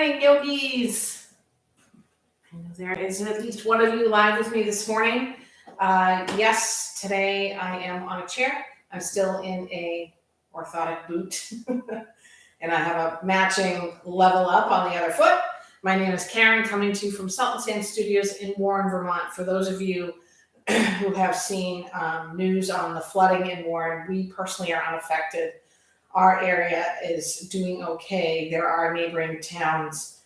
morning, yogis. I know there is at least one of you live with me this morning. Yes, today I am on a chair. I'm still in a orthotic boot, and I have a matching level up on the other foot. My name is Karen, coming to you from Salt and Sand Studios in Warren, Vermont. For those of you who have seen news on the flooding in Warren, we personally are unaffected. Our area is doing okay. There are neighboring towns,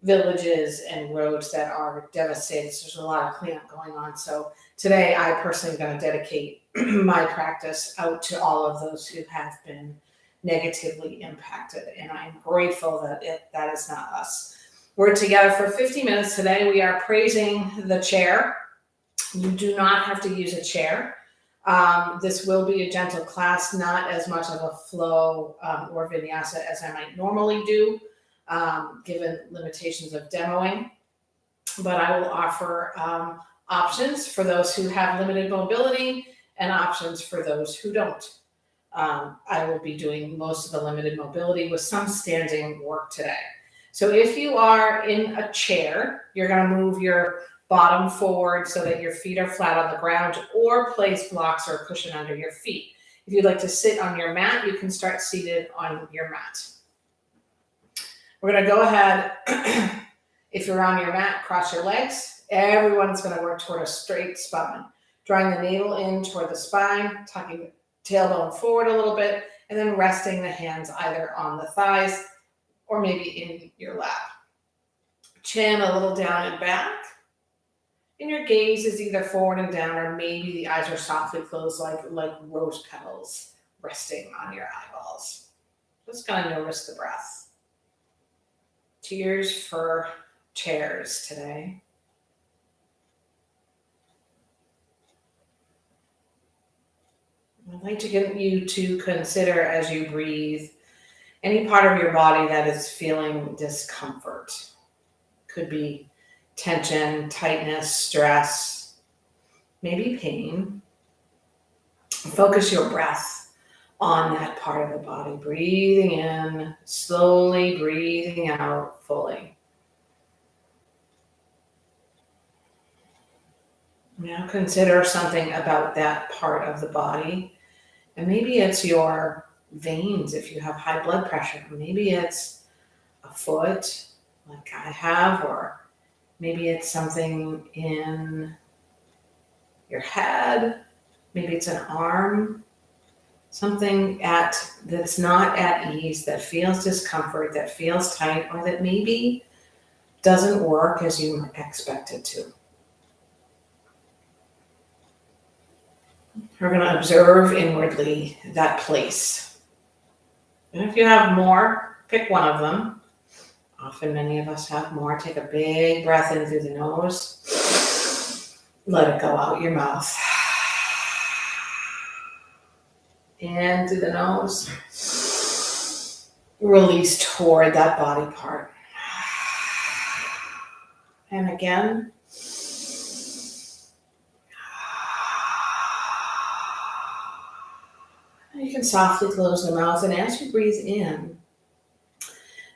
villages, and roads that are devastated. So there's a lot of cleanup going on. So today I personally am going to dedicate my practice out to all of those who have been negatively impacted. And I'm grateful that that is not us. We're together for 50 minutes today. We are praising the chair. You do not have to use a chair. This will be a gentle class, not as much of a flow or vinyasa as I might normally do, given limitations of demoing. But I will offer options for those who have limited mobility and options for those who don't. I will be doing most of the limited mobility with some standing work today. So if you are in a chair, you're going to move your bottom forward so that your feet are flat on the ground, or place blocks or a cushion under your feet. If you'd like to sit on your mat, you can start seated on your mat. We're going to go ahead. If you're on your mat, cross your legs. Everyone's going to work toward a straight spine, drawing the navel in toward the spine, tucking the tailbone forward a little bit, and then resting the hands either on the thighs or maybe in your lap. Chin a little down and back. And your gaze is either forward and down, or maybe the eyes are softly closed like rose petals resting on your eyeballs. Just gonna notice the breath. Cheers for chairs today. I'd like to get you to consider as you breathe any part of your body that is feeling discomfort. Could be tension, tightness, stress, maybe pain. Focus your breath on that part of the body. Breathing in, slowly breathing out fully. Now consider something about that part of the body. And maybe it's your veins if you have high blood pressure. Maybe it's a foot like I have, or maybe it's something in your head. Maybe it's an arm. Something that's not at ease, that feels discomfort, that feels tight, or that maybe doesn't work as you expect it to. We're going to observe inwardly that place. And if you have more, pick one of them. Often many of us have more. Take a big breath in through the nose. Let it go out your mouth. In through the nose. Release toward that body part. And again. You can softly close the mouth, and as you breathe in,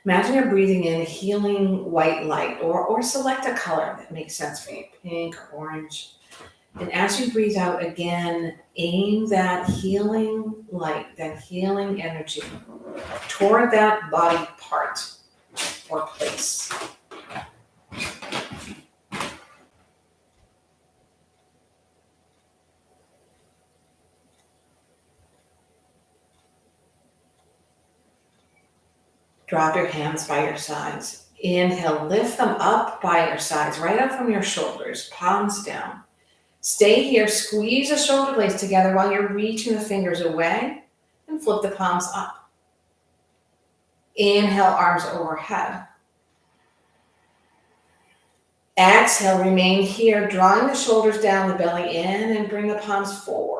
imagine you're breathing in healing white light, or select a color that makes sense for you, pink or orange. And as you breathe out again, aim that healing light, that healing energy toward that body part or place. Drop your hands by your sides. Inhale, lift them up by your sides, right up from your shoulders, palms down. Stay here, squeeze the shoulder blades together while you're reaching the fingers away, and flip the palms up. Inhale, arms overhead. Exhale, remain here, drawing the shoulders down, the belly in, and bring the palms forward.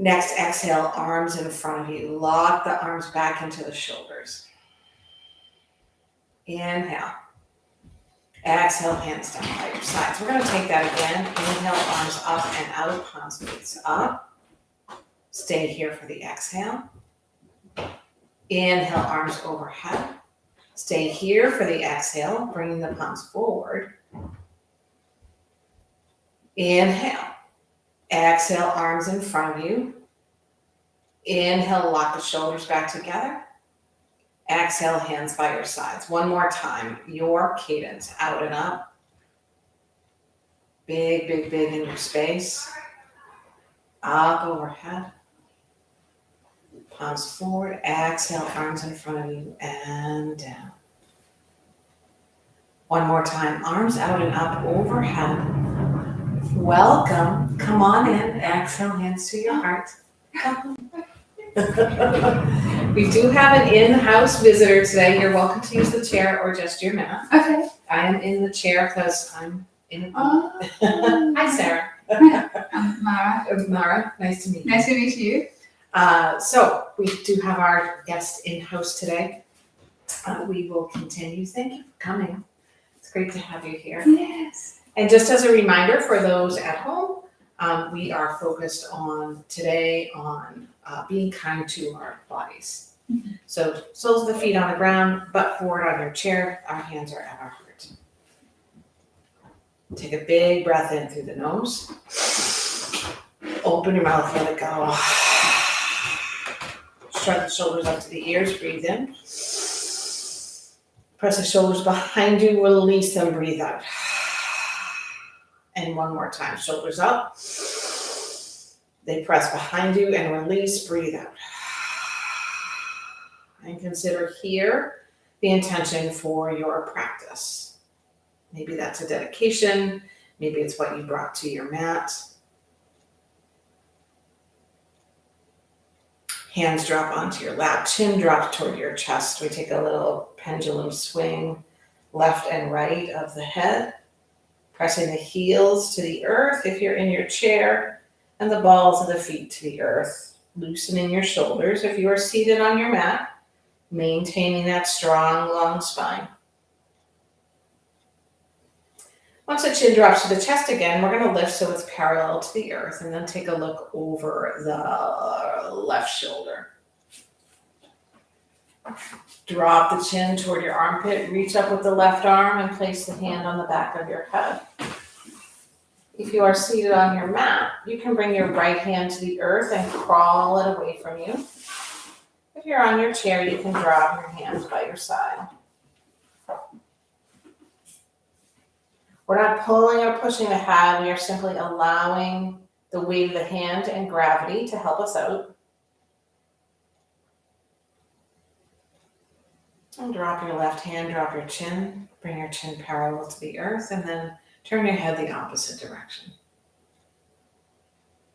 Next, exhale, arms in front of you. Lock the arms back into the shoulders. Inhale. Exhale, hands down by your sides. We're going to take that again. Inhale, arms up and out, palms face up. Stay here for the exhale. Inhale, arms overhead. Stay here for the exhale, bringing the palms forward. Inhale. Exhale, arms in front of you. Inhale, lock the shoulders back together. Exhale, hands by your sides. One more time, your cadence, out and up. Big, big, big in your space. Up overhead. Palms forward. Exhale, arms in front of you and down. One more time, arms out and up overhead. Welcome. Come on in. Exhale, hands to your heart. We do have an in-house visitor today. You're welcome to use the chair or just your mat. Okay. I am in the chair because I'm in. Hi, Sarah. I'm Mara. Mara, nice to meet you. Nice to meet you. So we do have our guest in-house today. We will continue. Thank you for coming. It's great to have you here. Yes. And just as a reminder for those at home, we are focused on today on being kind to our bodies. Mm-hmm. So soles of the feet on the ground, butt forward on your chair, our hands are at our heart. Take a big breath in through the nose. Open your mouth, let it go. Shrug the shoulders up to the ears, breathe in. Press the shoulders behind you, release them, breathe out. And one more time, shoulders up. They press behind you and release, breathe out. And consider here the intention for your practice. Maybe that's a dedication. Maybe it's what you brought to your mat. Hands drop onto your lap, chin drops toward your chest. We take a little pendulum swing left and right of the head, pressing the heels to the earth if you're in your chair, and the balls of the feet to the earth. Loosening your shoulders if you are seated on your mat, maintaining that strong, long spine. Once the chin drops to the chest again, we're going to lift so it's parallel to the earth, and then take a look over the left shoulder. Drop the chin toward your armpit, reach up with the left arm and place the hand on the back of your head. If you are seated on your mat, you can bring your right hand to the earth and crawl it away from you. If you're on your chair, you can drop your hands by your side. We're not pulling or pushing the head, we are simply allowing the weight of the hand and gravity to help us out. And drop your left hand, drop your chin, bring your chin parallel to the earth, and then turn your head the opposite direction.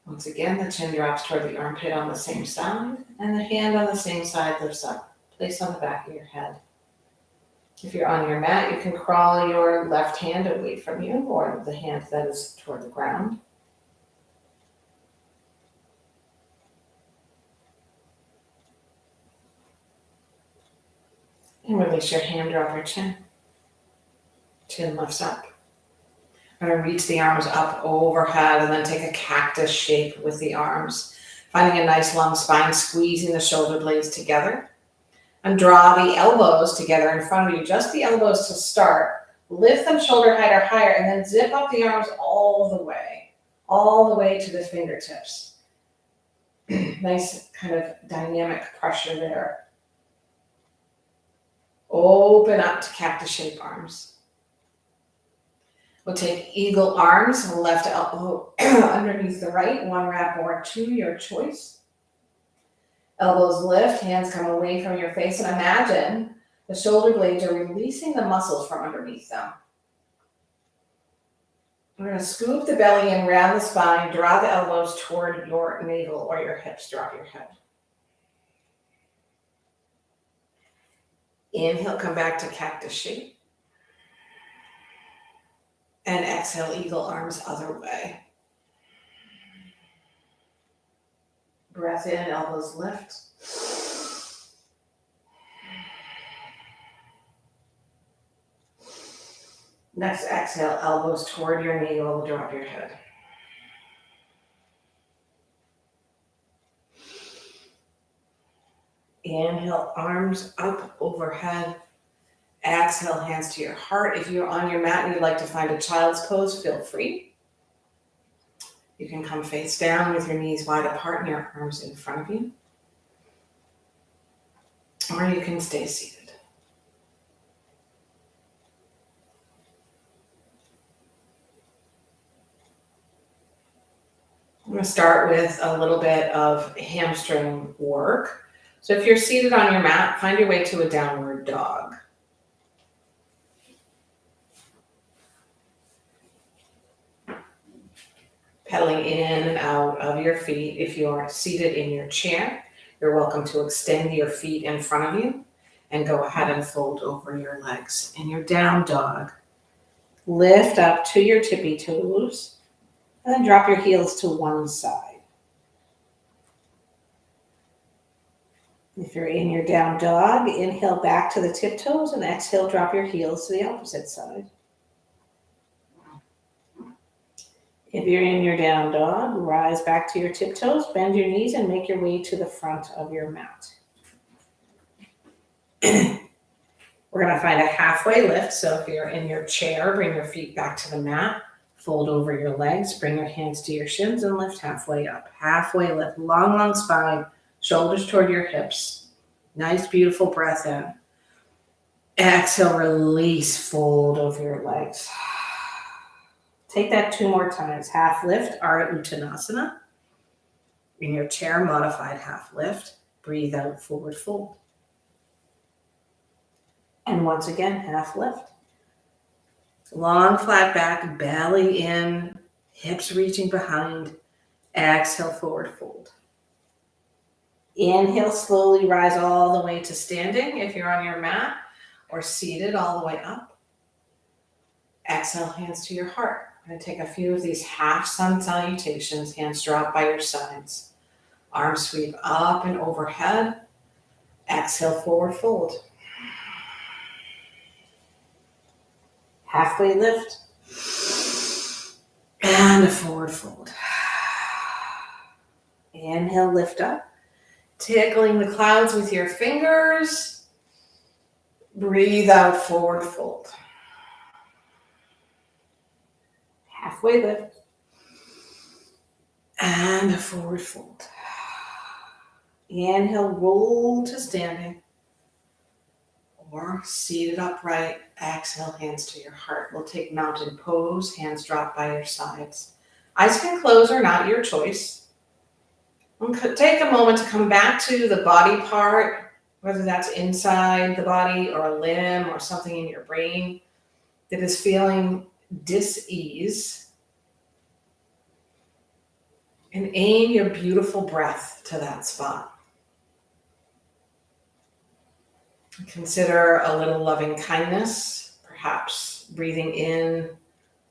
Once again, the chin drops toward the armpit on the same side, and the hand on the same side lifts up, placed on the back of your head. If you're on your mat, you can crawl your left hand away from you, or the hand that is toward the ground. And release your hand, drop your chin. Chin lifts up. I'm going to reach the arms up overhead and then take a cactus shape with the arms. Finding a nice long spine, squeezing the shoulder blades together. And draw the elbows together in front of you, just the elbows to start. Lift them shoulder height or higher, and then zip up the arms all the way to the fingertips. Nice kind of dynamic pressure there. Open up to cactus shape arms. We'll take eagle arms, left elbow underneath the right, one wrap or two, your choice. Elbows lift, hands come away from your face, and imagine the shoulder blades are releasing the muscles from underneath them. We're going to scoop the belly in, round the spine, draw the elbows toward your navel or your hips, drop your head. Inhale, come back to cactus shape. And exhale, eagle arms other way. Breath in, elbows lift. Next exhale, elbows toward your navel, drop your head. Inhale, arms up overhead. Exhale, hands to your heart. If you're on your mat and you'd like to find a child's pose, feel free. You can come face down with your knees wide apart and your arms in front of you. Or you can stay seated. I'm going to start with a little bit of hamstring work. So if you're seated on your mat, find your way to a downward dog. Pedaling in and out of your feet. If you are seated in your chair, you're welcome to extend your feet in front of you and go ahead and fold over your legs. In your down dog, lift up to your tippy toes and then drop your heels to one side. If you're in your down dog, inhale back to the tiptoes and exhale, drop your heels to the opposite side. If you're in your down dog, rise back to your tiptoes, bend your knees, and make your way to the front of your mat. We're going to find a halfway lift. So if you're in your chair, bring your feet back to the mat, fold over your legs, bring your hands to your shins, and lift halfway up. Halfway lift, long, long spine, shoulders toward your hips. Nice, beautiful breath in. Exhale, release, fold over your legs. Take that 2 more times. Half lift, Ardha Uttanasana. In your chair, modified half lift. Breathe out, forward fold. And once again, half lift. Long flat back, belly in, hips reaching behind. Exhale, forward fold. Inhale, slowly rise all the way to standing if you're on your mat, or seated all the way up. Exhale, hands to your heart. I'm going to take a few of these half sun salutations, hands drop by your sides. Arms sweep up and overhead. Exhale, forward fold. Halfway lift. And a forward fold. Inhale, lift up. Tickling the clouds with your fingers. Breathe out, forward fold. Halfway lift. And a forward fold. Inhale, roll to standing. Or seated upright. Exhale, hands to your heart. We'll take mountain pose, hands drop by your sides. Eyes can close or not, your choice. Take a moment to come back to the body part, whether that's inside the body or a limb or something in your brain that is feeling dis-ease. And aim your beautiful breath to that spot. Consider a little loving kindness, perhaps breathing in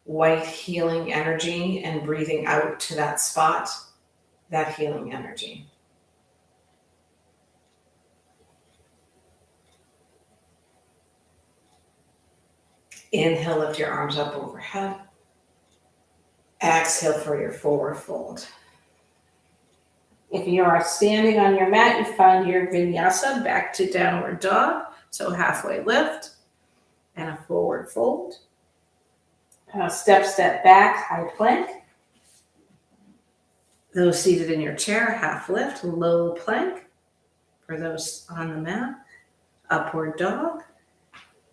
white healing energy and breathing out to that spot, that healing energy. Inhale, lift your arms up overhead. Exhale for your forward fold. If you are standing on your mat, you find your vinyasa back to downward dog. So halfway lift and a forward fold. Step back, high plank. Those seated in your chair, half lift, low plank. For those on the mat, upward dog.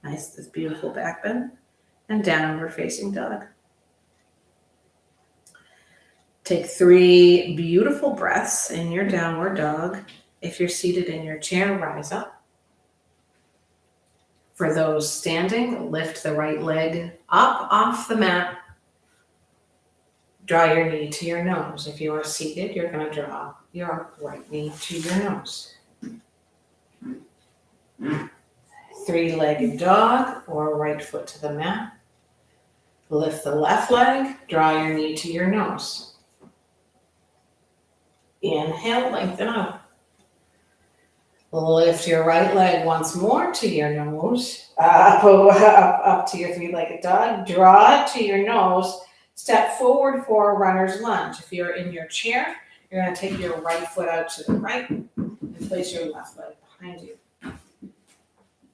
Nice, this beautiful back bend. And downward facing dog. Take 3 beautiful breaths in your downward dog. If you're seated in your chair, rise up. For those standing, lift the right leg up off the mat. Draw your knee to your nose. If you are seated, you're going to draw your right knee to your nose. 3-legged dog or right foot to the mat. Lift the left leg, draw your knee to your nose. Inhale, lengthen out. Lift your right leg once more to your nose. Up to your 3-legged dog. Draw it to your nose. Step forward for a runner's lunge. If you're in your chair, you're going to take your right foot out to the right and place your left leg behind you.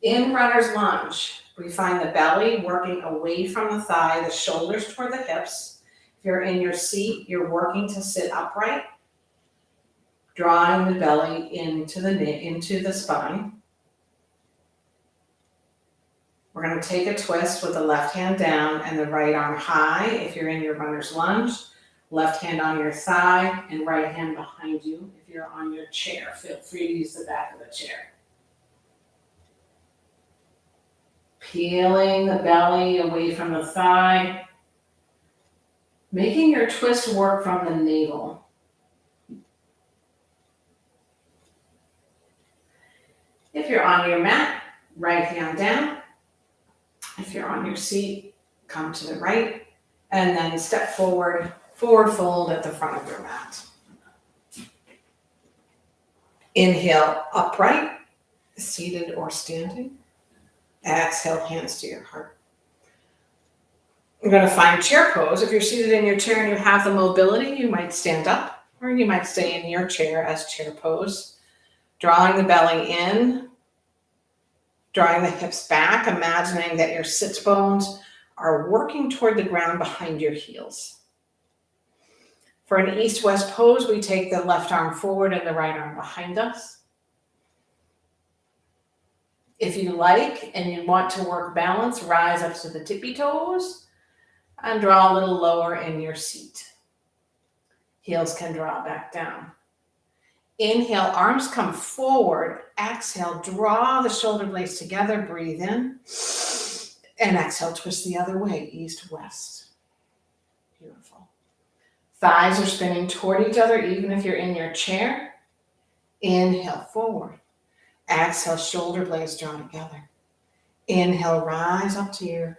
In runner's lunge, we find the belly working away from the thigh, the shoulders toward the hips. If you're in your seat, you're working to sit upright, drawing the belly into the spine. We're going to take a twist with the left hand down and the right arm high. If you're in your runner's lunge, left hand on your thigh and right hand behind you. If you're on your chair, feel free to use the back of the chair. Peeling the belly away from the thigh, making your twist work from the navel. If you're on your mat, right hand down. If you're on your seat, come to the right, and then step forward, forward fold at the front of your mat. Inhale, upright, seated or standing. Exhale, hands to your heart. You're going to find chair pose. If you're seated in your chair and you have the mobility, you might stand up, or you might stay in your chair as chair pose. Drawing the belly in, drawing the hips back, imagining that your sit bones are working toward the ground behind your heels. For an east-west pose, we take the left arm forward and the right arm behind us. If you like and you want to work balance, rise up to the tippy toes and draw a little lower in your seat. Heels can draw back down. Inhale, arms come forward. Exhale, draw the shoulder blades together, breathe in. And exhale, twist the other way, east, west. Beautiful. Thighs are spinning toward each other, even if you're in your chair. Inhale, forward. Exhale, shoulder blades draw together. Inhale, rise up to your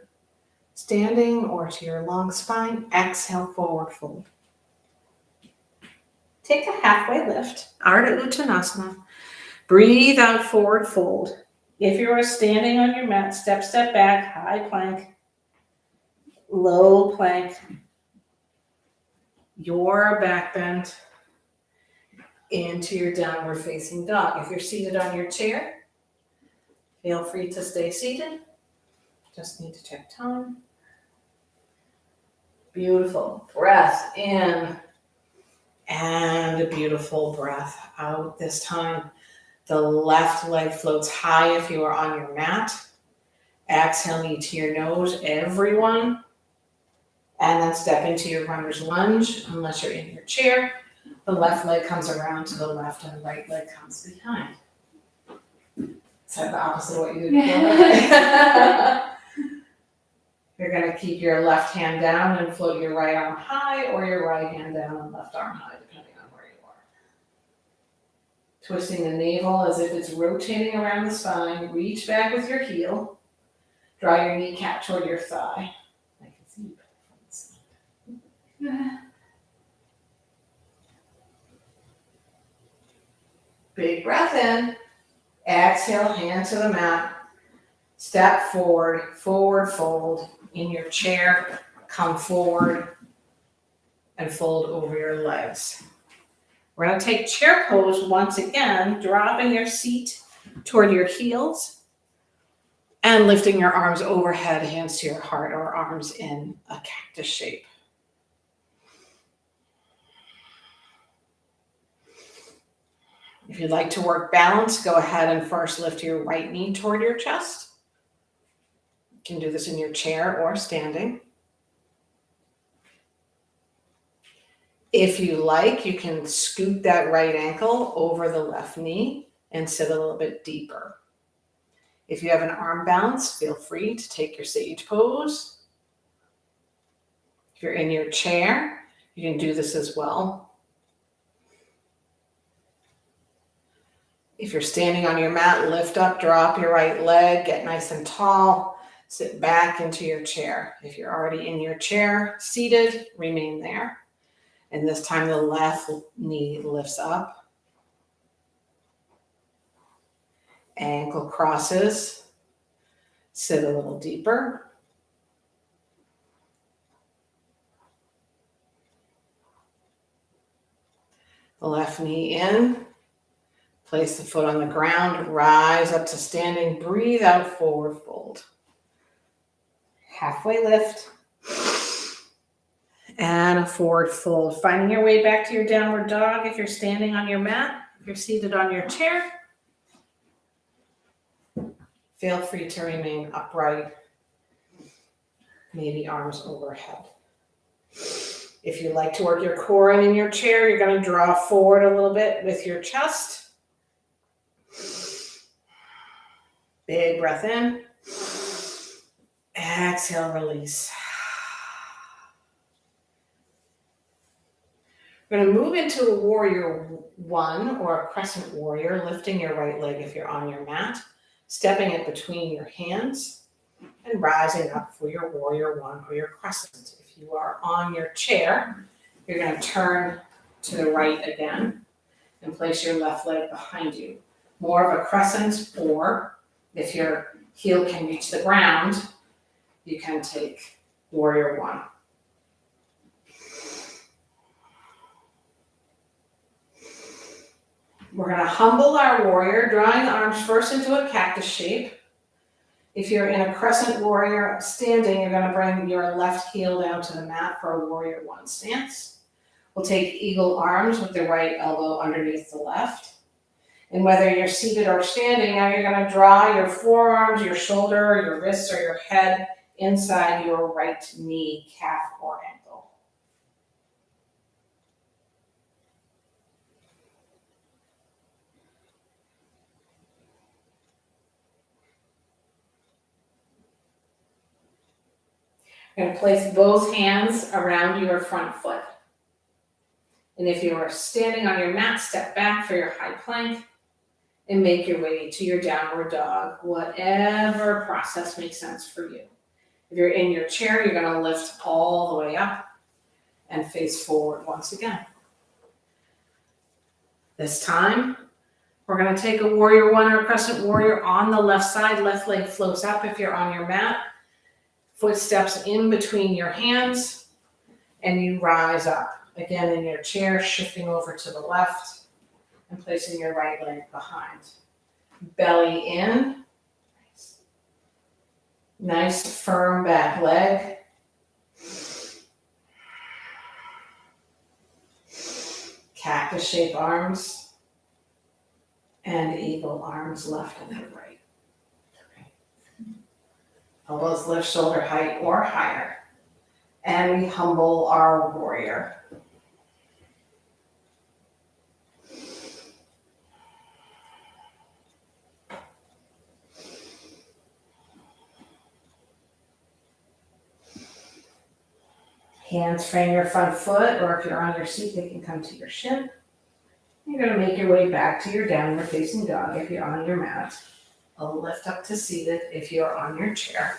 standing or to your long spine. Exhale, forward fold. Take a halfway lift, Ardha Uttanasana. Breathe out, forward fold. If you are standing on your mat, step back, high plank, low plank, your back bend into your downward facing dog. If you're seated on your chair, feel free to stay seated. Just need to check time. Beautiful. Breath in and a beautiful breath out. This time, the left leg floats high if you are on your mat. Exhale, knee to your nose, everyone. And then step into your runner's lunge, unless you're in your chair. The left leg comes around to the left and the right leg comes behind. Is that the opposite of what you did before? You're going to keep your left hand down and float your right arm high, or your right hand down and left arm high, depending on where you are. Twisting the navel as if it's rotating around the spine. Reach back with your heel. Draw your kneecap toward your thigh. I can see you from the side. Big breath in. Exhale, hand to the mat. Step forward, forward fold. In your chair, come forward and fold over your legs. We're going to take chair pose once again, dropping your seat toward your heels and lifting your arms overhead, hands to your heart, or arms in a cactus shape. If you'd like to work balance, go ahead and first lift your right knee toward your chest. You can do this in your chair or standing. If you like, you can scoot that right ankle over the left knee and sit a little bit deeper. If you have an arm balance, feel free to take your sage pose. If you're in your chair, you can do this as well. If you're standing on your mat, lift up, drop your right leg, get nice and tall, sit back into your chair. If you're already in your chair, seated, remain there. And this time the left knee lifts up. Ankle crosses. Sit a little deeper. The left knee in. Place the foot on the ground, rise up to standing, breathe out, forward fold. Halfway lift. And a forward fold. Finding your way back to your downward dog if you're standing on your mat. If you're seated on your chair, feel free to remain upright. Maybe arms overhead. If you like to work your core in your chair, you're going to draw forward a little bit with your chest. Big breath in. Exhale, release. We're going to move into a warrior one or a crescent warrior, lifting your right leg if you're on your mat, stepping it between your hands, and rising up for your warrior one or your crescent. If you are on your chair, you're going to turn to the right again and place your left leg behind you. More of a crescent, or if your heel can reach the ground, you can take warrior one. We're going to humble our warrior, drawing the arms first into a cactus shape. If you're in a crescent warrior standing, you're going to bring your left heel down to the mat for a warrior one stance. We'll take eagle arms with the right elbow underneath the left. And whether you're seated or standing, now you're going to draw your forearms, your shoulder, your wrists, or your head inside your right knee, calf, or ankle. You're going to place both hands around your front foot. And if you are standing on your mat, step back for your high plank and make your way to your downward dog, whatever process makes sense for you. If you're in your chair, you're going to lift all the way up and face forward once again. This time, we're going to take a warrior one or crescent warrior on the left side. Left leg floats up if you're on your mat. Footsteps in between your hands, and you rise up. Again, in your chair, shifting over to the left and placing your right leg behind. Belly in. Nice firm back leg. Cactus shape arms. And eagle arms left and right. Okay. Elbows lift shoulder height or higher. And we humble our warrior. Hands frame your front foot, or if you're on your seat, they can come to your shin. You're going to make your way back to your downward facing dog if you're on your mat. A lift up to seated if you're on your chair,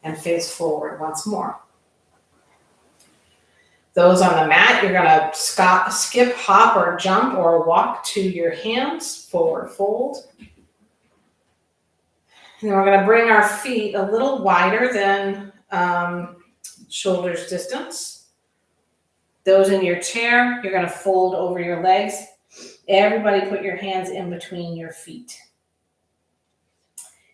and face forward once more. Those on the mat, you're going to skip, hop, or jump, or walk to your hands, forward fold. And then we're going to bring our feet a little wider than shoulders distance. Those in your chair, you're going to fold over your legs. Everybody put your hands in between your feet.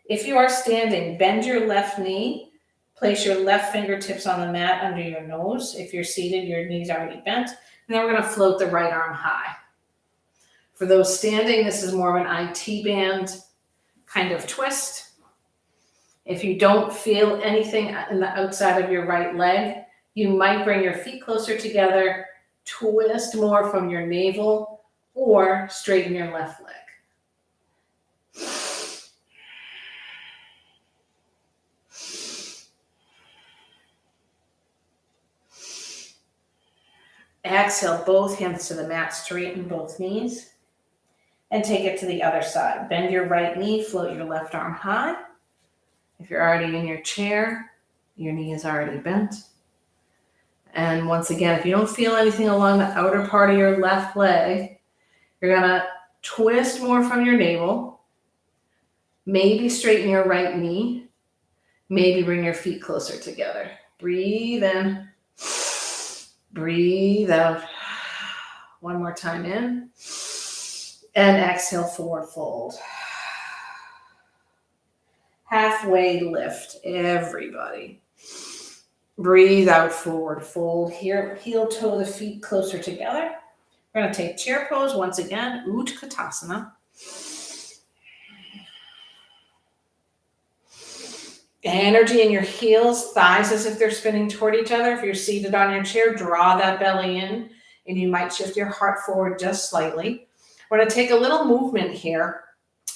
If you are standing, bend your left knee. Place your left fingertips on the mat under your nose. If you're seated, your knee's already bent. And then we're going to float the right arm high. For those standing, this is more of an IT band kind of twist. If you don't feel anything in the outside of your right leg, you might bring your feet closer together, twist more from your navel, or straighten your left leg. Exhale, both hands to the mat, straighten both knees, and take it to the other side. Bend your right knee, float your left arm high. If you're already in your chair, your knee is already bent. And once again, if you don't feel anything along the outer part of your left leg, you're going to twist more from your navel. Maybe straighten your right knee. Maybe bring your feet closer together. Breathe in. Breathe out. One more time in. And exhale, forward fold. Halfway lift, everybody. Breathe out, forward fold. Here, heel toe the feet closer together. We're going to take chair pose once again, Utkatasana. Energy in your heels, thighs as if they're spinning toward each other. If you're seated on your chair, draw that belly in, and you might shift your heart forward just slightly. We're going to take a little movement here,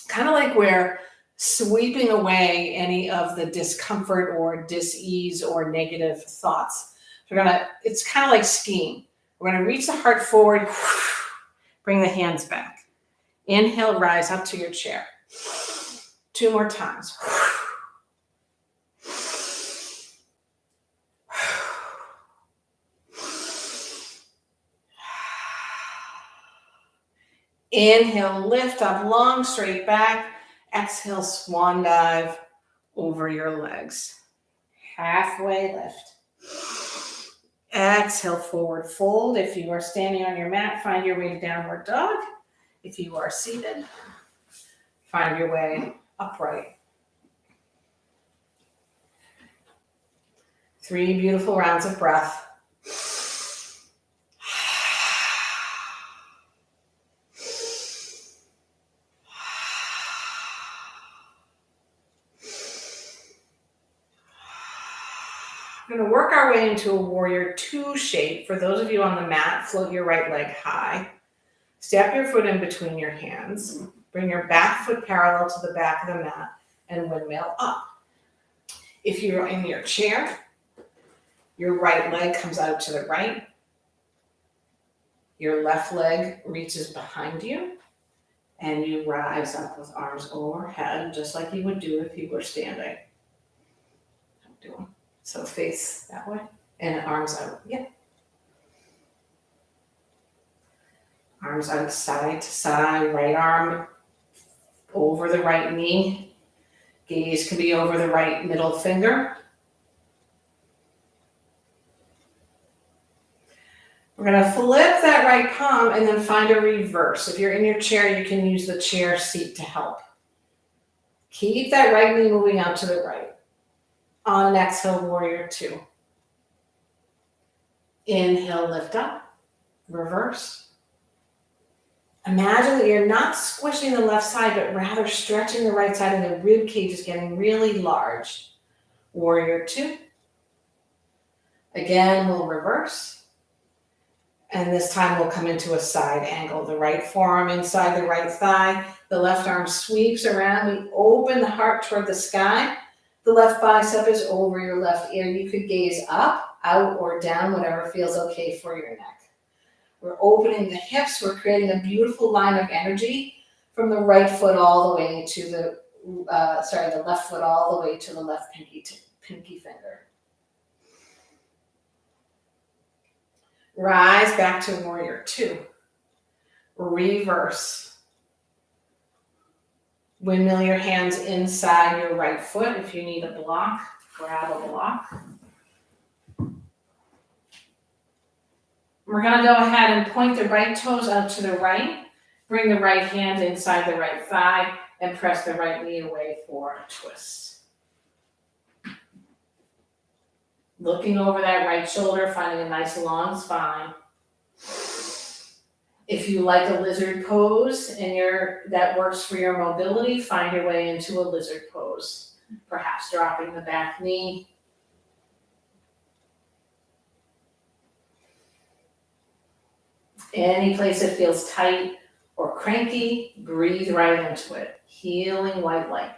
kind of like we're sweeping away any of the discomfort or dis-ease or negative thoughts. So it's kind of like skiing. We're going to reach the heart forward, bring the hands back. Inhale, rise up to your chair. 2 more times. Inhale, lift up, long, straight back. Exhale, swan dive over your legs. Halfway lift. Exhale, forward fold. If you are standing on your mat, find your way to downward dog. If you are seated, find your way upright. 3 beautiful rounds of breath. We're going to work our way into a warrior 2 shape. For those of you on the mat, float your right leg high. Step your foot in between your hands. Bring your back foot parallel to the back of the mat and windmill up. If you're in your chair, your right leg comes out to the right. Your left leg reaches behind you, and you rise up with arms overhead, just like you would do if you were standing. So face that way and arms out. Yeah. Arms out side to side, right arm over the right knee. Gaze can be over the right middle finger. We're going to flip that right palm and then find a reverse. If you're in your chair, you can use the chair seat to help. Keep that right knee moving out to the right. On an exhale, warrior 2. Inhale, lift up, reverse. Imagine that you're not squishing the left side, but rather stretching the right side, and the rib cage is getting really large. Warrior 2. Again, we'll reverse. And this time we'll come into a side angle. The right forearm inside the right thigh. The left arm sweeps around. We open the heart toward the sky. The left bicep is over your left ear. You could gaze up, out, or down, whatever feels okay for your neck. We're opening the hips. We're creating a beautiful line of energy from the right foot all the way to the left foot all the way to the left pinky finger. Rise back to warrior 2. Reverse. Windmill your hands inside your right foot. If you need a block, grab a block. We're going to go ahead and point the right toes out to the right. Bring the right hand inside the right thigh and press the right knee away for a twist. Looking over that right shoulder, finding a nice long spine. If you like a lizard pose and that works for your mobility, find your way into a lizard pose. Perhaps dropping the back knee. Any place that feels tight or cranky, breathe right into it. Healing white light.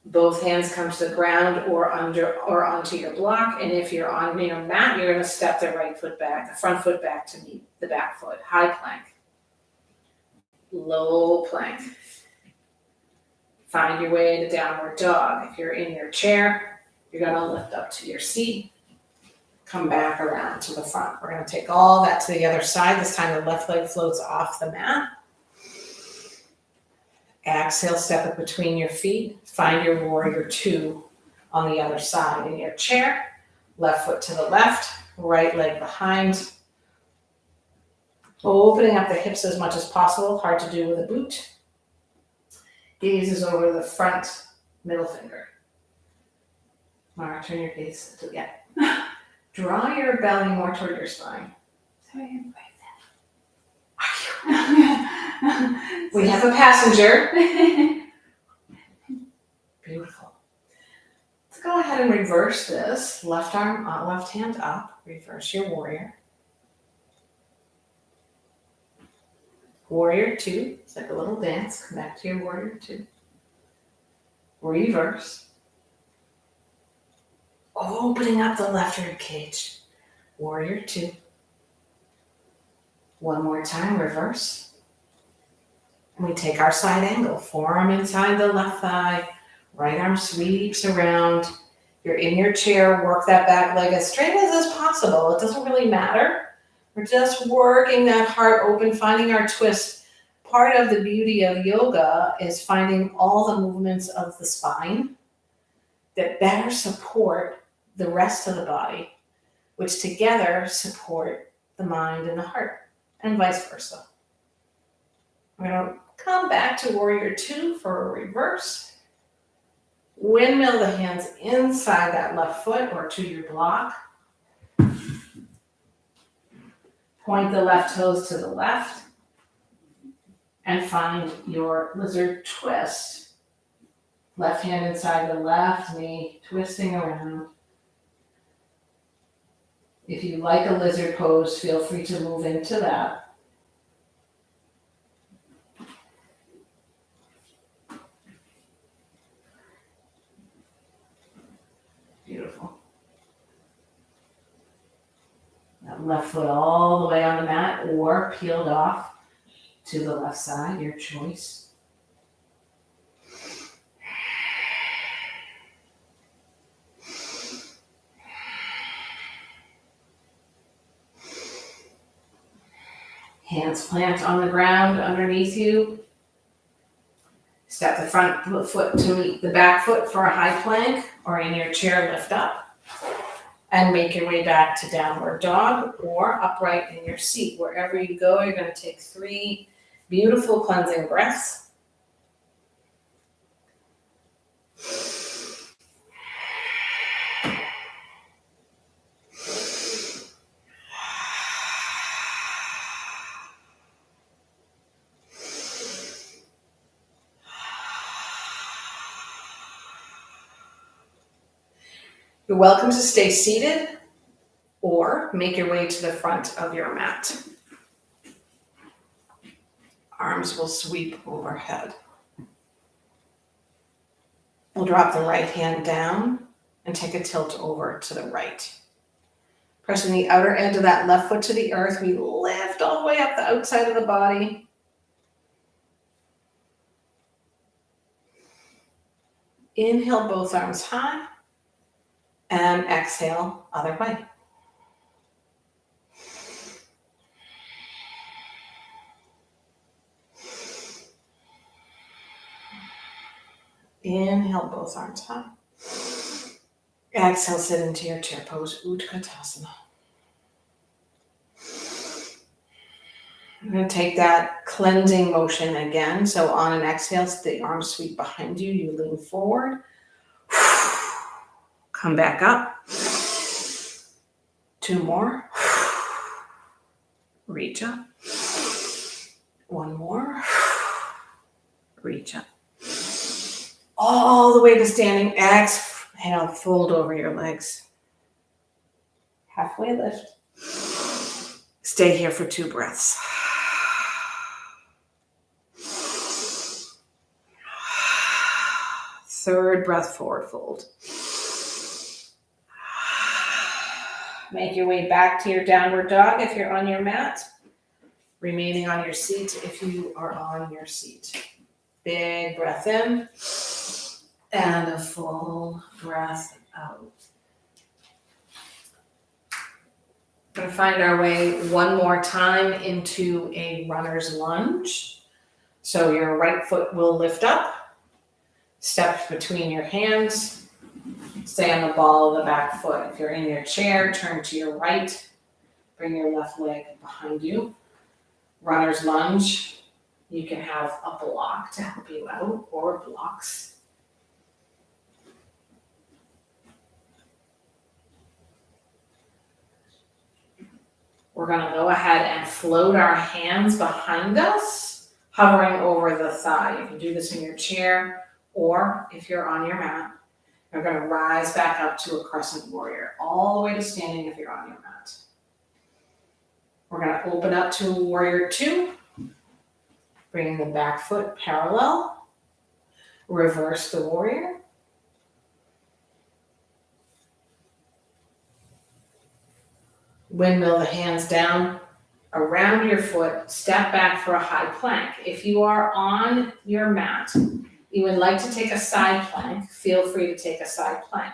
Both hands come to the ground or onto your block. And if you're on your mat, you're going to step the front foot back to meet the back foot. High plank. Low plank. Find your way into downward dog. If you're in your chair, you're going to lift up to your seat. Come back around to the front. We're going to take all that to the other side. This time the left leg floats off the mat. Exhale, step it between your feet. Find your warrior 2 on the other side in your chair. Left foot to the left, right leg behind. Opening up the hips as much as possible, hard to do with a boot. Gaze is over the front middle finger. Mara, turn your gaze to, yeah. Draw your belly more toward your spine. Sorry, We have a passenger. Beautiful. Let's go ahead and reverse this. Left arm, left hand up. Reverse your warrior. Warrior 2. It's like a little dance. Come back to your warrior 2. Reverse. Opening up the left rib cage. Warrior 2. One more time, reverse. And we take our side angle. Forearm inside the left thigh. Right arm sweeps around. You're in your chair. Work that back leg as straight as is possible. It doesn't really matter. We're just working that heart open, finding our twist. Part of the beauty of yoga is finding all the movements of the spine that better support the rest of the body, which together support the mind and the heart, and vice versa. We're going to come back to warrior 2 for a reverse. Windmill the hands inside that left foot or to your block. Point the left toes to the left and find your lizard twist. Left hand inside the left knee, twisting around. If you like a lizard pose, feel free to move into that. Beautiful. That left foot all the way on the mat or peeled off to the left side, your choice. Hands plant on the ground underneath you. Step the front foot to meet the back foot for a high plank, or in your chair, lift up. And make your way back to downward dog or upright in your seat. Wherever you go, you're going to take 3 beautiful cleansing breaths. You're welcome to stay seated or make your way to the front of your mat. Arms will sweep overhead. We'll drop the right hand down and take a tilt over to the right. Pressing the outer end of that left foot to the earth, we lift all the way up the outside of the body. Inhale, both arms high. And exhale, other way. Inhale, both arms high. Exhale, sit into your chair pose, Utkatasana. I'm going to take that cleansing motion again. So on an exhale, the arms sweep behind you. You lean forward. Come back up. 2 more. Reach up. 1 more. Reach up. All the way to standing. Exhale, fold over your legs. Halfway lift. Stay here for 2 breaths. Third breath, forward fold. Make your way back to your downward dog if you're on your mat. Remaining on your seat if you are on your seat. Big breath in and a full breath out. We're going to find our way one more time into a runner's lunge. So your right foot will lift up, step between your hands. Stay on the ball of the back foot. If you're in your chair, turn to your right. Bring your left leg behind you. Runner's lunge. You can have a block to help you out or blocks. We're gonna go ahead and float our hands behind us, hovering over the thigh. You can do this in your chair or if you're on your mat. We're gonna rise back up to a crescent warrior, all the way to standing if you're on your mat. We're gonna open up to warrior two, bringing the back foot parallel, reverse the warrior. Windmill the hands down around your foot, step back for a high plank. If you are on your mat, you would like to take a side plank, feel free to take a side plank.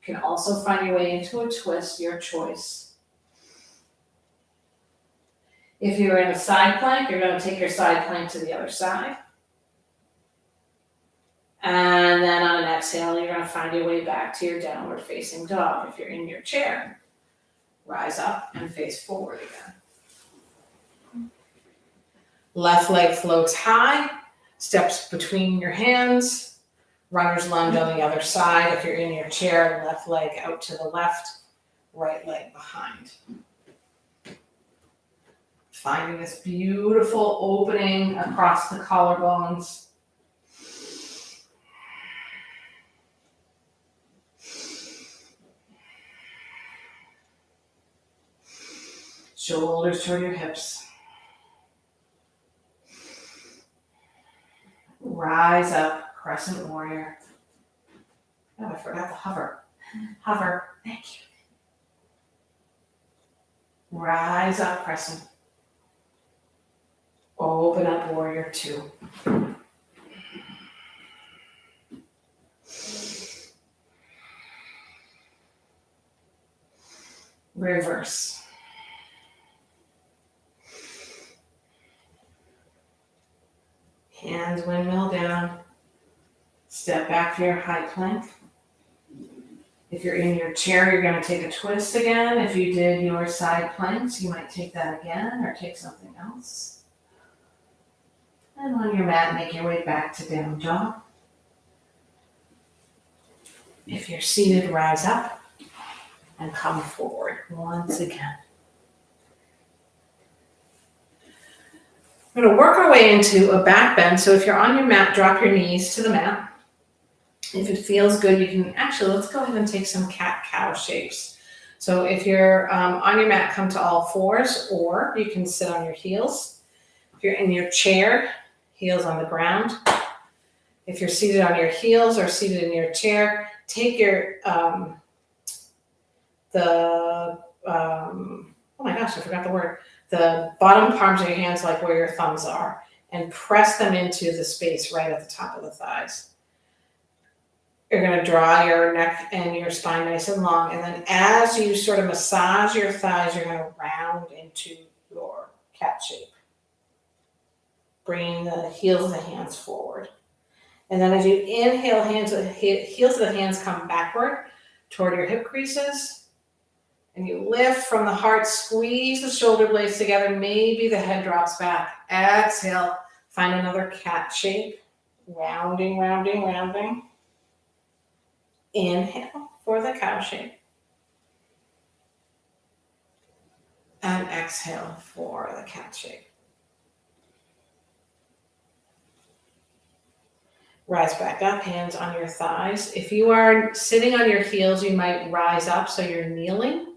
You can also find your way into a twist, your choice. If you're in a side plank, you're going to take your side plank to the other side. And then on an exhale, you're going to find your way back to your downward facing dog. If you're in your chair, rise up and face forward again. Left leg floats high, steps between your hands. Runner's lunge on the other side. If you're in your chair, left leg out to the left, right leg behind. Finding this beautiful opening across the collarbones. Shoulders toward your hips. Rise up, crescent warrior. Oh, I forgot to hover. Hover, thank you. Rise up, crescent. Open up, warrior two. Reverse. Hands windmill down. Step back for your high plank. If you're in your chair, you're going to take a twist again. If you did your side planks, you might take that again or take something else. And on your mat, make your way back to down dog. If you're seated, rise up and come forward once again. We're going to work our way into a back bend. So if you're on your mat, drop your knees to the mat. If it feels good, you can actually, let's go ahead and take some cat-cow shapes. So if you're on your mat, come to all fours, or you can sit on your heels. If you're in your chair, heels on the ground. If you're seated on your heels or seated in your chair, take your, oh my gosh, I forgot the word. The bottom palms of your hands, like where your thumbs are, and press them into the space right at the top of the thighs. You're going to draw your neck and your spine nice and long, and then as you sort of massage your thighs, you're going to round into your cat shape. Bringing the heels of the hands forward. And then as you inhale, heels of the hands come backward toward your hip creases. And you lift from the heart, squeeze the shoulder blades together. Maybe the head drops back. Exhale, find another cat shape. Rounding, rounding, rounding. Inhale for the cow shape. And exhale for the cat shape. Rise back up, hands on your thighs. If you are sitting on your heels, you might rise up so you're kneeling.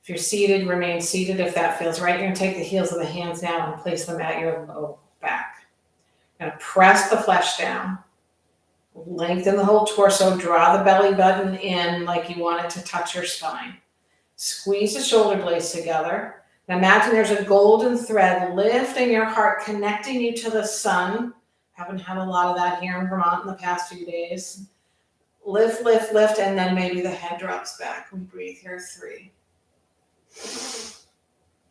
If you're seated, remain seated if that feels right. You're going to take the heels of the hands now and place them at your low back. You're going to press the flesh down. Lengthen the whole torso. Draw the belly button in like you want it to touch your spine. Squeeze the shoulder blades together. Now imagine there's a golden thread lifting your heart, connecting you to the sun. Haven't had a lot of that here in Vermont in the past few days. Lift, lift, lift, and then maybe the head drops back. We breathe here. 3,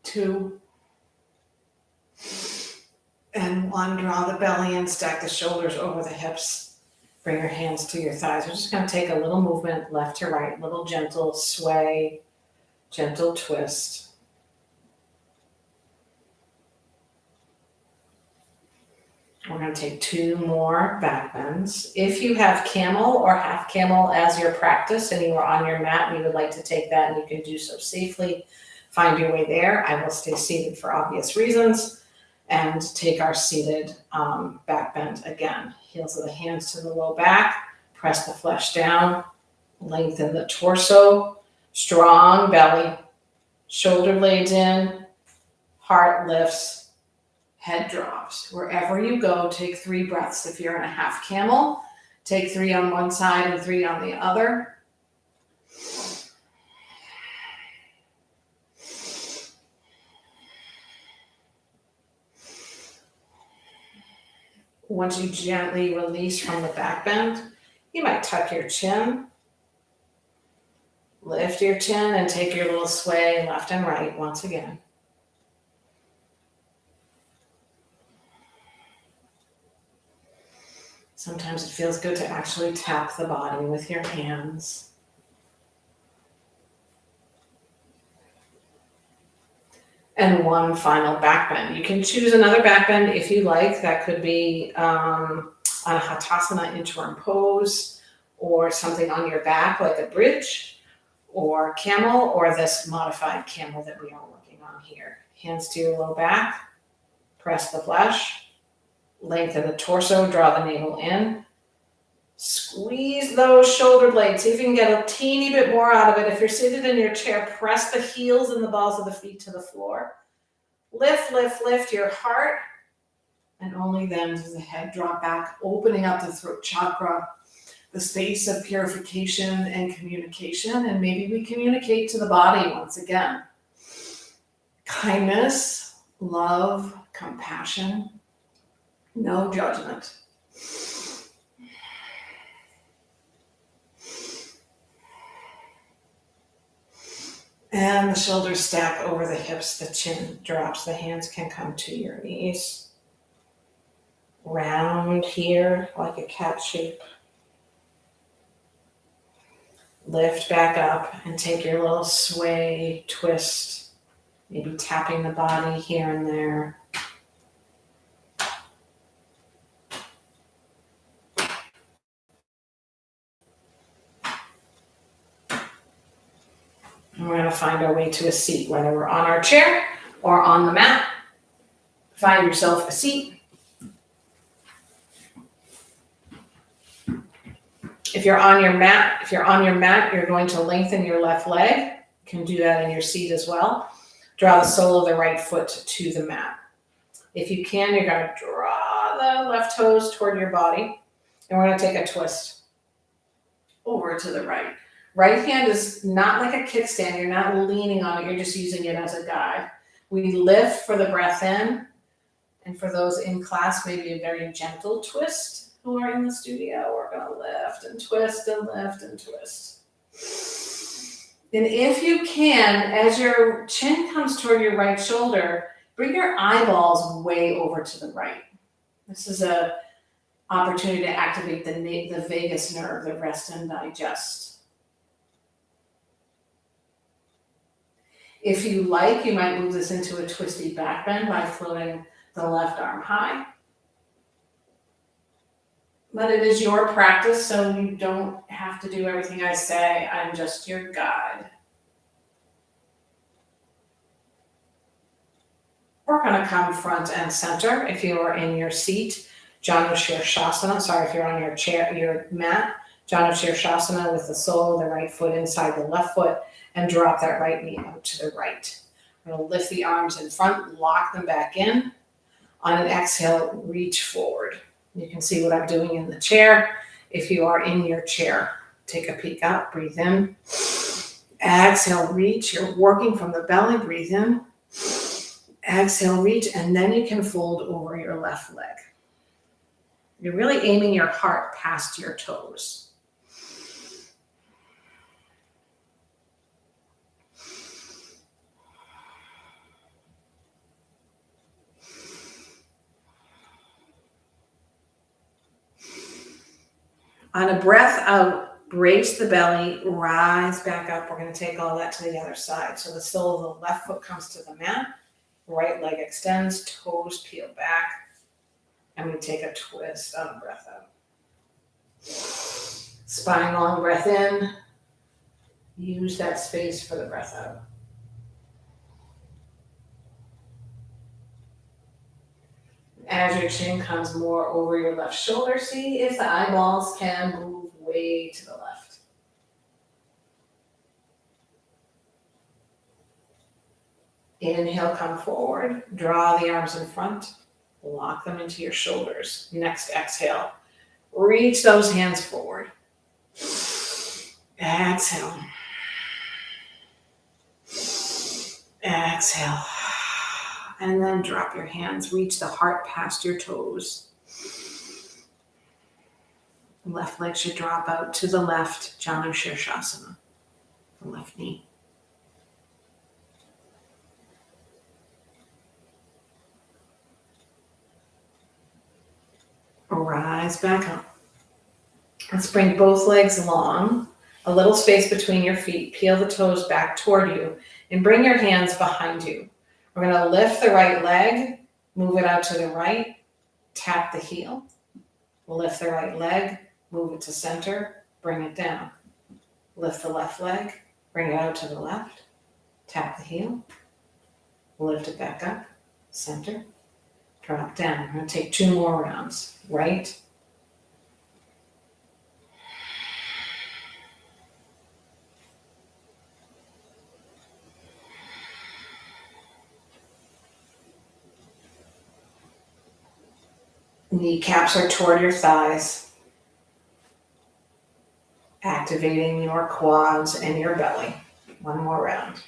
2, and 1. Draw the belly in, stack the shoulders over the hips. Bring your hands to your thighs. We're just going to take a little movement left to right, little gentle sway, gentle twist. We're going to take 2 more back bends. If you have camel or half camel as your practice and you are on your mat and you would like to take that and you can do so safely, find your way there. I will stay seated for obvious reasons and take our seated back bend again. Heels of the hands to the low back, press the flesh down, lengthen the torso, strong belly, shoulder blades in, heart lifts, head drops. Wherever you go, take 3 breaths. If you're in a half camel, take 3 on one side and 3 on the other. Once you gently release from the back bend, you might tuck your chin, lift your chin, and take your little sway left and right once again. Sometimes it feels good to actually tap the body with your hands. And one final back bend. You can choose another back bend if you like. That could be a Hatasana interim pose or something on your back like a bridge or camel or this modified camel that we are working on here. Hands to your low back, press the flesh, lengthen the torso, draw the navel in. Squeeze those shoulder blades. See if you can get a teeny bit more out of it. If you're seated in your chair, press the heels and the balls of the feet to the floor. Lift, lift, lift your heart. And only then does the head drop back, opening up the throat chakra, the space of purification and communication. And maybe we communicate to the body once again. Kindness, love, compassion, no judgment. And the shoulders stack over the hips, the chin drops, the hands can come to your knees. Round here like a cat shape. Lift back up and take your little sway, twist, maybe tapping the body here and there. And we're going to find our way to a seat, whether we're on our chair or on the mat. Find yourself a seat. If you're on your mat, you're going to lengthen your left leg. You can do that in your seat as well. Draw the sole of the right foot to the mat. If you can, you're going to draw the left toes toward your body. And we're going to take a twist over to the right. Right hand is not like a kickstand. You're not leaning on it. You're just using it as a guide. We lift for the breath in. And for those in class, maybe a very gentle twist who are in the studio. We're going to lift and twist and lift and twist. And if you can, as your chin comes toward your right shoulder, bring your eyeballs way over to the right. This is an opportunity to activate the vagus nerve, the rest and digest. If you like, you might move this into a twisty back bend by floating the left arm high. But it is your practice, so you don't have to do everything I say. I'm just your guide. We're going to come front and center. If you are in your seat, Janu Shirshasana. Sorry, if you're on your chair, your mat, Janu Shirshasana with the sole of the right foot inside the left foot and drop that right knee out to the right. We're going to lift the arms in front, lock them back in. On an exhale, reach forward. You can see what I'm doing in the chair. If you are in your chair, take a peek up, breathe in. Exhale, reach. You're working from the belly, breathe in. Exhale, reach, and then you can fold over your left leg. You're really aiming your heart past your toes. On a breath out, brace the belly, rise back up. We're going to take all that to the other side. So the sole of the left foot comes to the mat, right leg extends, toes peel back, And we take a twist on the breath out. Spine long breath in. Use that space for the breath out. As your chin comes more over your left shoulder, see if the eyeballs can move way to the left. Inhale, come forward. Draw the arms in front. Lock them into your shoulders. Next exhale. Reach those hands forward. Exhale. Exhale. And then drop your hands. Reach the heart past your toes. Left leg should drop out to the left, Janu Shirshasana, the left knee. Rise back up. Let's bring both legs long, a little space between your feet. Peel the toes back toward you and bring your hands behind you. We're going to lift the right leg, move it out to the right, tap the heel. We'll lift the right leg, move it to center, bring it down. Lift the left leg, bring it out to the left, tap the heel, lift it back up, center, drop down. We're going to take 2 more rounds. Right, kneecaps are toward your thighs, activating your quads and your belly. 1 more round.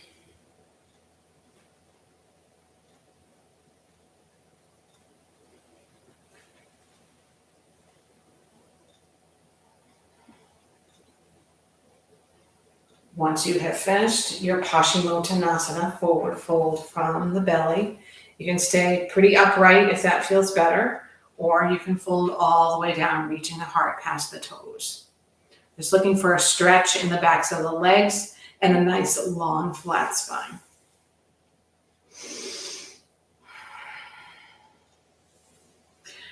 Once you have finished your Paschimottanasana, forward fold from the belly, you can stay pretty upright if that feels better, or you can fold all the way down, reaching the heart past the toes. Just looking for a stretch in the backs of the legs and a nice long flat spine.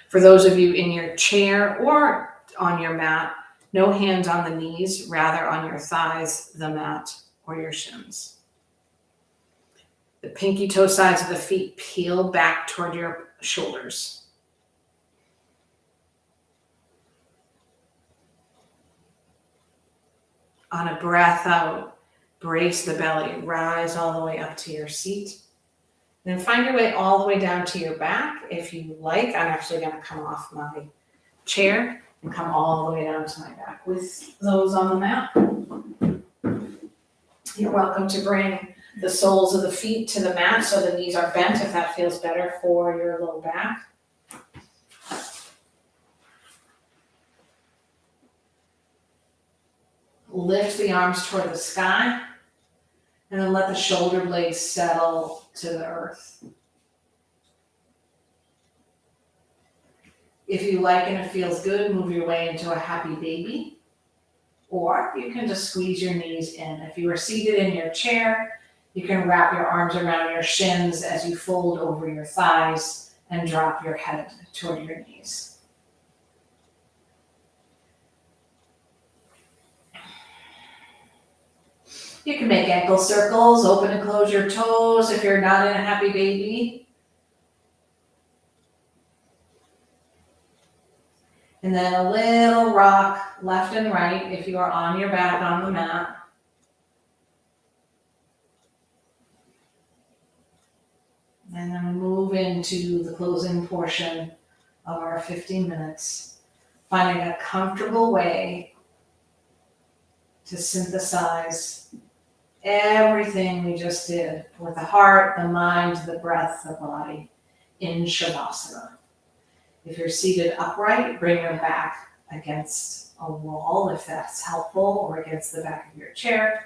For those of you in your chair or on your mat, no hands on the knees, rather on your thighs, the mat, or your shins. The pinky toe sides of the feet peel back toward your shoulders. On a breath out, brace the belly, rise all the way up to your seat. Then find your way all the way down to your back. If you like, I'm actually going to come off my chair and come all the way down to my back with those on the mat. You're welcome to bring the soles of the feet to the mat so the knees are bent if that feels better for your low back. Lift the arms toward the sky and then let the shoulder blades settle to the earth. If you like and it feels good, move your way into a happy baby. Or you can just squeeze your knees in. If you are seated in your chair, you can wrap your arms around your shins as you fold over your thighs and drop your head toward your knees. You can make ankle circles, open and close your toes if you're not in a happy baby. And then a little rock left and right if you are on your back on the mat. And then move into the closing portion of our 15 minutes, finding a comfortable way to synthesize everything we just did with the heart, the mind, the breath, the body in Shavasana. If you're seated upright, bring your back against a wall if that's helpful, or against the back of your chair.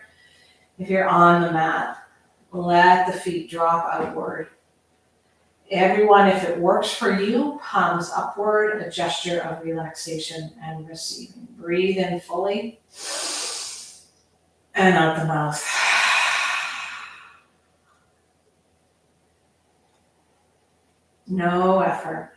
If you're on the mat, let the feet drop outward. Everyone, if it works for you, palms upward, a gesture of relaxation and receiving. Breathe in fully and out the mouth. No effort.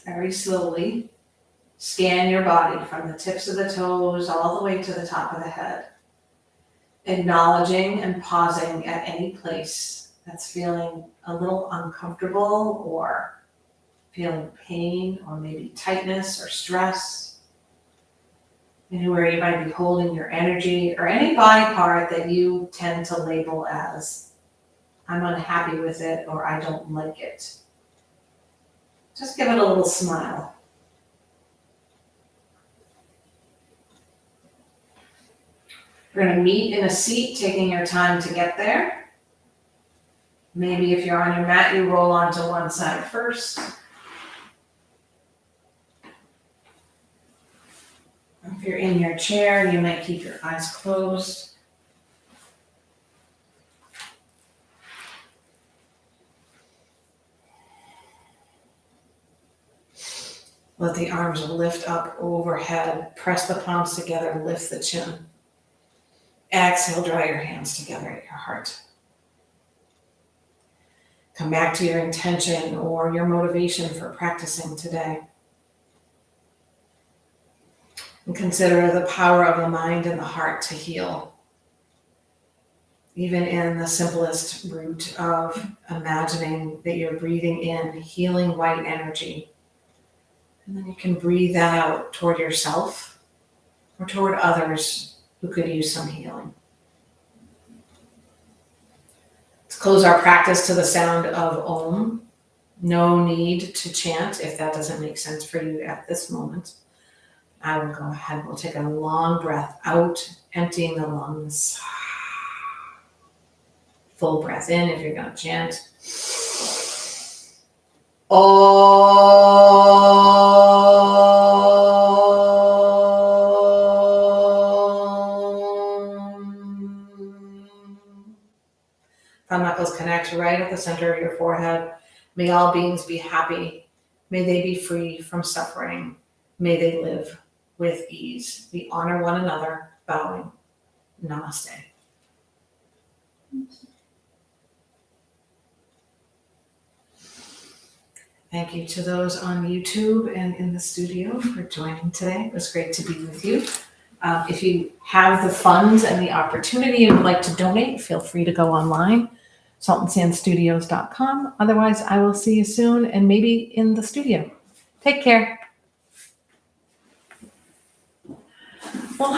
very slowly, scan your body from the tips of the toes all the way to the top of the head, acknowledging and pausing at any place that's feeling a little uncomfortable or feeling pain or maybe tightness or stress. Anywhere you might be holding your energy or any body part that you tend to label as I'm unhappy with it or I don't like it. Just give it a little smile. We're going to meet in a seat, taking your time to get there. Maybe if you're on your mat, you roll onto one side first. If you're in your chair, you might keep your eyes closed. Let the arms lift up overhead. Press the palms together, lift the chin. Exhale, draw your hands together at your heart. Come back to your intention or your motivation for practicing today. And consider the power of the mind and the heart to heal. Even in the simplest route of imagining that you're breathing in healing white energy. And then you can breathe that out toward yourself or toward others who could use some healing. Let's close our practice to the sound of Om. No need to chant if that doesn't make sense for you at this moment. I will go ahead. We'll take a long breath out, emptying the lungs. Full breath in if you're going to chant. Thumb knuckles connect right at the center of your forehead. May all beings be happy. May they be free from suffering. May they live with ease. We honor one another, bowing. Namaste. Thank you to those on YouTube and in the studio for joining today. It was great to be with you. If you have the funds and the opportunity and would like to donate, feel free to go online, saltandsandstudios.com. Otherwise, I will see you soon and maybe in the studio. Take care. Well,